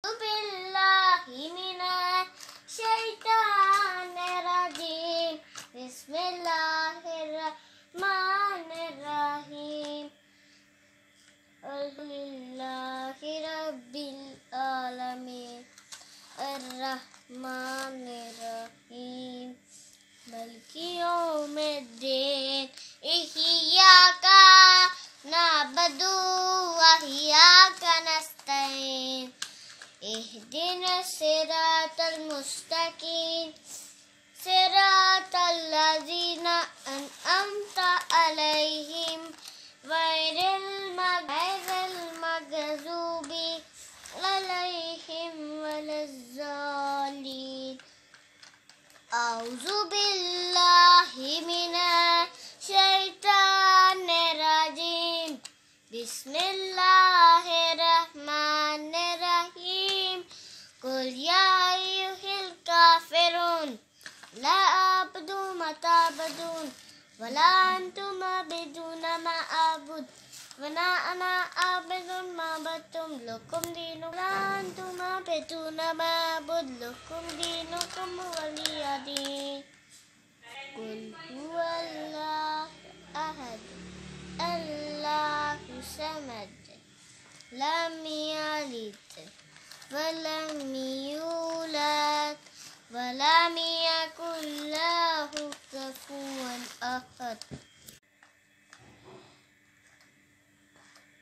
बिल्लाहि मिनश शैतानिर रजीम बिस्मिल्लाहिर रहमानिर रहीम अल्हम्दुलिल्लाहि रब्बिल आलमीन अर्रहमानिर रहीम मालिकि यौमिद्दीन इय्याका नअबुदु व इय्याका नस्तईन इहदिनस सिरातल मुस्तकीम सिरातल लज़ीना अनअमता अलैहिम गैरिल मग़ज़ूबि अलैहिम वलज़्ज़ालिन औज़ु बिल्लाहि मिनश शैतानिर रजीम बिस्मिल्लाहिर रहमानिर रहीम कुल या अय्युहल काफ़िरून ला अअबुदु मा तअबुदून वला अंतुम आबिदूना मा अअबुद वला अना आबिदुन मा अबदतुम लकुम दीनुकुम ला अंतुम आबिदूना मा अअबुद लकुम दीनुकुम वलिय दीन कुल हुवल्लाहु अहद अल्लाहु समद लम यलिद वलम यूलद वलम यकुल लहु कुफुवन अहद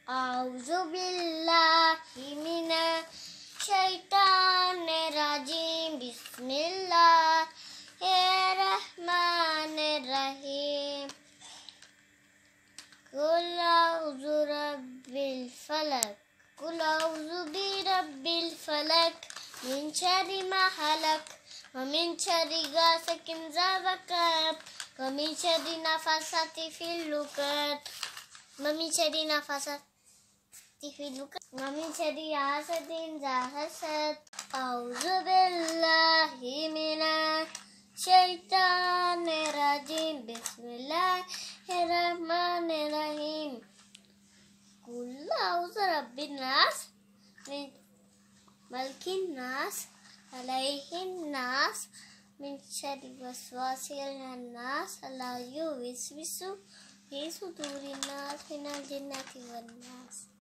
औज़ु बिल्लाहि मिनश शैतानिर रजीम बिस्मिल्लाहिर रहमानिर रहीम कुल औज़ु बिरब्बिल फलक मिन शर्रि मा खलक व मिन शर्रि गासिकिन इज़ा वक़ब व मिन शर्रि नफ़ासाति फिल उक़द व मिन शर्रि नफ़ासाति फिल उक़द व मिन शर्रि हासिदिन इज़ा हसद औज़ु बिल्लाहि मिनश शैतानिर रजीम बिस्मिल्लाहिर रहमानिर रहीम कुल औज़ु बिरब्बिन नास मलिकिन नास इलाहिन नास मिन शर्रिल वसवासिल खन्नास अल्लाज़ी युवस्विसु फी सुदूरिन नास मिनल जिन्नति वन नास।